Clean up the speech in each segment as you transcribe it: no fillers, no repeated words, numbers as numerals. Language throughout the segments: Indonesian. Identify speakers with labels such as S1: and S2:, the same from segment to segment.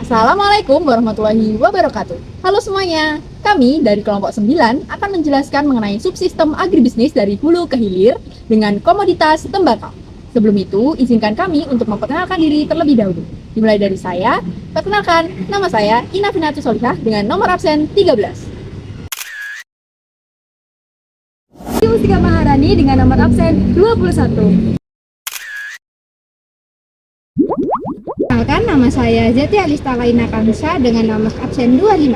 S1: Assalamualaikum warahmatullahi wabarakatuh. Halo semuanya, kami dari kelompok 9 akan menjelaskan mengenai subsistem agribisnis dari hulu ke hilir dengan komoditas tembakau. Sebelum itu, izinkan kami untuk memperkenalkan diri terlebih dahulu. Dimulai dari saya, perkenalkan, nama saya Ina Finatu Solihah dengan nomor absen 13.
S2: Mustika Maharani dengan nomor absen 21.
S3: Perkenalkan, nama saya Zeti Alista Laina Kansa dengan nomor absen 25.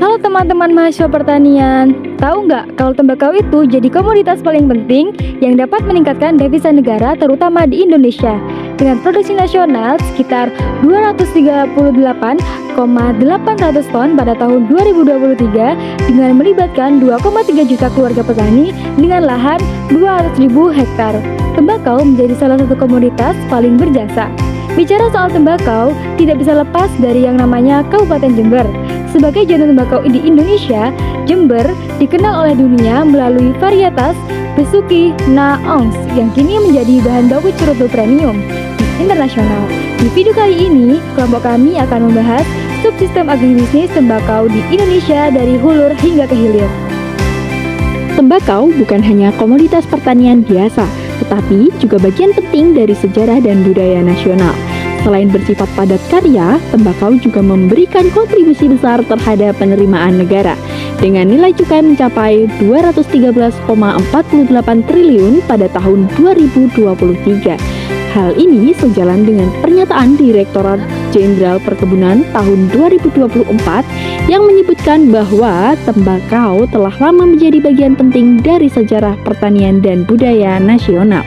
S2: Halo teman-teman mahasiswa pertanian, tahu nggak kalau tembakau itu jadi komoditas paling penting yang dapat meningkatkan devisa negara terutama di Indonesia dengan produksi nasional sekitar 238,800 ton pada tahun 2023 dengan melibatkan 2,3 juta keluarga petani dengan lahan 200.000 hektar. Tembakau menjadi salah satu komoditas paling berjasa. Bicara soal tembakau, tidak bisa lepas dari yang namanya Kabupaten Jember. Sebagai jantung tembakau di Indonesia, Jember dikenal oleh dunia melalui varietas Besuki Naongs yang kini menjadi bahan baku cerutu premium internasional. Di video kali ini, kelompok kami akan membahas subsistem agribisnis tembakau di Indonesia dari hulu hingga ke hilir.
S4: Tembakau bukan hanya komoditas pertanian biasa, tetapi juga bagian penting dari sejarah dan budaya nasional. Selain bersifat padat karya, tembakau juga memberikan kontribusi besar terhadap penerimaan negara dengan nilai cukai mencapai 213,48 triliun pada tahun 2023. Hal ini sejalan dengan pernyataan Direktorat Jenderal Perkebunan tahun 2024 yang menyebutkan bahwa tembakau telah lama menjadi bagian penting dari sejarah pertanian dan budaya nasional.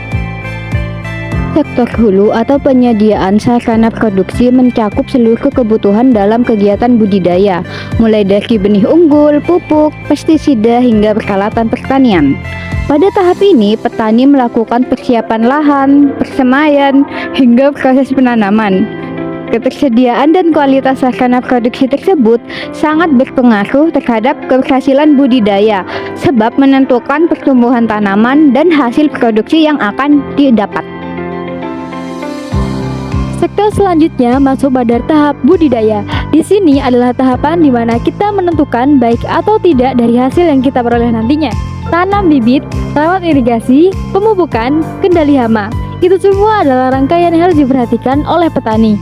S3: Sektor hulu atau penyediaan sarana produksi mencakup seluruh kebutuhan dalam kegiatan budidaya, mulai dari benih unggul, pupuk, pestisida hingga peralatan pertanian. Pada tahap ini, petani melakukan persiapan lahan, persemaian, hingga proses penanaman. Ketersediaan dan kualitas sarana produksi tersebut sangat berpengaruh terhadap keberhasilan budidaya, sebab menentukan pertumbuhan tanaman dan hasil produksi yang akan didapat.
S2: Sektor selanjutnya masuk pada tahap budidaya. Di sini adalah tahapan di mana kita menentukan baik atau tidak dari hasil yang kita peroleh nantinya. Tanam bibit, rawat irigasi, pemupukan, kendali hama. Itu semua adalah rangkaian yang harus diperhatikan oleh petani.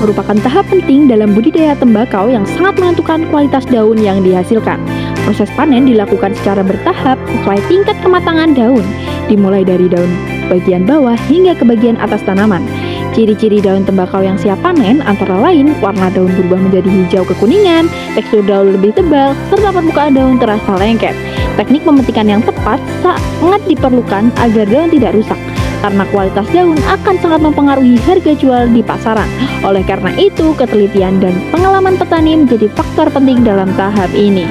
S4: Merupakan tahap penting dalam budidaya tembakau yang sangat menentukan kualitas daun yang dihasilkan. Proses panen dilakukan secara bertahap sesuai tingkat kematangan daun, dimulai dari daun bagian bawah hingga ke bagian atas tanaman. Ciri-ciri daun tembakau yang siap panen antara lain warna daun berubah menjadi hijau kekuningan, tekstur daun lebih tebal, serta permukaan daun terasa lengket. Teknik pemetikan yang tepat sangat diperlukan agar daun tidak rusak, karena kualitas daun akan sangat mempengaruhi harga jual di pasaran. Oleh karena itu, ketelitian dan pengalaman petani menjadi faktor penting dalam tahap ini.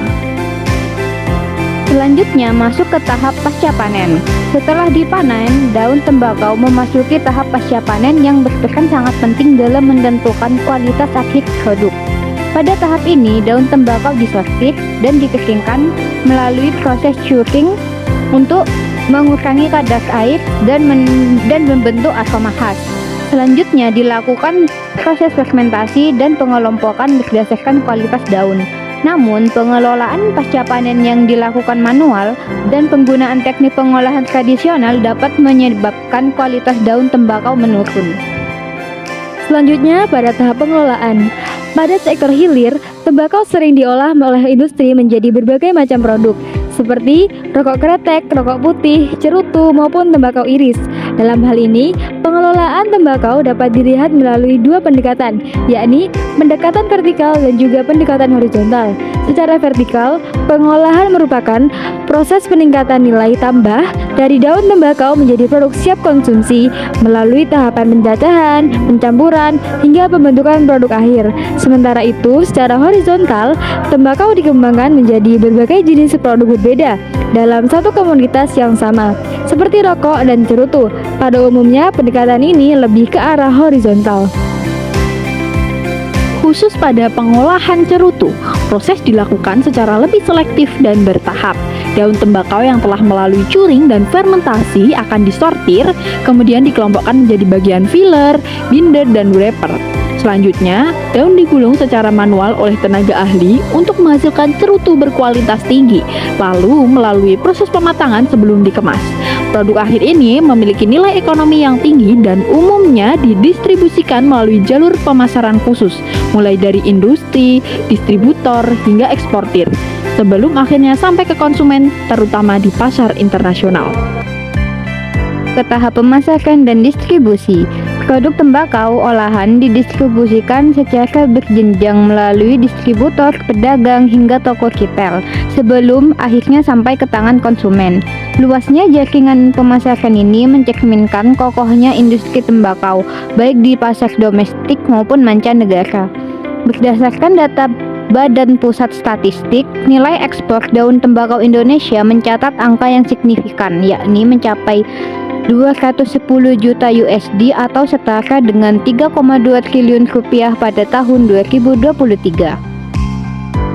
S3: Selanjutnya masuk ke tahap pasca panen. Setelah dipanen, daun tembakau memasuki tahap pasca panen yang berperan sangat penting dalam menentukan kualitas akhir produk. Pada tahap ini, daun tembakau disortir dan dikeringkan melalui proses curing untuk mengurangi kadar air dan membentuk aroma khas. Selanjutnya dilakukan proses fermentasi dan pengelompokan berdasarkan kualitas daun. Namun, pengelolaan pasca panen yang dilakukan manual dan penggunaan teknik pengolahan tradisional dapat menyebabkan kualitas daun tembakau menurun.
S2: Selanjutnya pada tahap pengelolaan. Pada sektor hilir, tembakau sering diolah oleh industri menjadi berbagai macam produk seperti rokok kretek, rokok putih, cerutu maupun tembakau iris. Dalam hal ini, pengelolaan tembakau dapat dilihat melalui dua pendekatan, yakni pendekatan vertikal dan juga pendekatan horizontal. Secara vertikal, pengolahan merupakan proses peningkatan nilai tambah dari daun tembakau menjadi produk siap konsumsi melalui tahapan penjajahan, pencampuran, hingga pembentukan produk akhir. Sementara itu, secara horizontal, tembakau dikembangkan menjadi berbagai jenis produk berbeda dalam satu komunitas yang sama, seperti rokok dan cerutu. Pada umumnya, pendekatan ini lebih ke arah horizontal.
S4: Khusus pada pengolahan cerutu, proses dilakukan secara lebih selektif dan bertahap. Daun tembakau yang telah melalui curing dan fermentasi akan disortir, kemudian dikelompokkan menjadi bagian filler, binder, dan wrapper. Selanjutnya, daun digulung secara manual oleh tenaga ahli untuk menghasilkan cerutu berkualitas tinggi, lalu melalui proses pematangan sebelum dikemas. Produk akhir ini memiliki nilai ekonomi yang tinggi dan umumnya didistribusikan melalui jalur pemasaran khusus, mulai dari industri, distributor, hingga eksportir, sebelum akhirnya sampai ke konsumen, terutama di pasar internasional.
S3: Ke tahap pemasaran dan distribusi, produk tembakau olahan didistribusikan secara berjenjang melalui distributor, pedagang, hingga toko retail sebelum akhirnya sampai ke tangan konsumen. Luasnya jaringan pemasaran ini mencerminkan kokohnya industri tembakau, baik di pasar domestik maupun mancanegara. Berdasarkan data Badan Pusat Statistik, nilai ekspor daun tembakau Indonesia mencatat angka yang signifikan, yakni mencapai 210 juta USD atau setara dengan 3,2 triliun rupiah pada tahun 2023.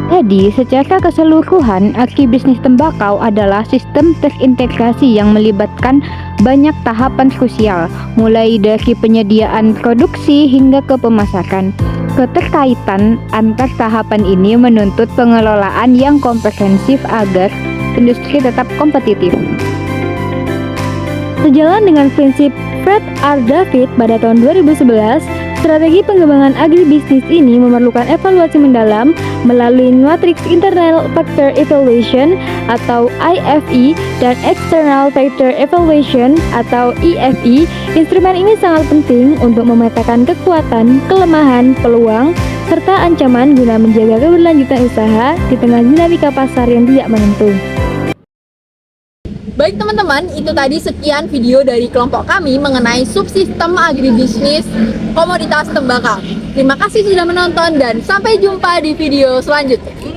S3: Jadi, secara keseluruhan, agribisnis tembakau adalah sistem terintegrasi yang melibatkan banyak tahapan krusial, mulai dari penyediaan produksi hingga ke pemasaran. Keterkaitan antar tahapan ini menuntut pengelolaan yang komprehensif agar industri tetap kompetitif.
S2: Sejalan dengan prinsip Fred R. David pada tahun 2011, strategi pengembangan agribisnis ini memerlukan evaluasi mendalam melalui Matrix Internal Factor Evaluation atau IFE dan External Factor Evaluation atau EFE. Instrumen ini sangat penting untuk memetakan kekuatan, kelemahan, peluang, serta ancaman guna menjaga keberlanjutan usaha di tengah dinamika pasar yang tidak menentu.
S1: Baik teman-teman, itu tadi sekian video dari kelompok kami mengenai subsistem agribisnis komoditas tembakau. Terima kasih sudah menonton dan sampai jumpa di video selanjutnya.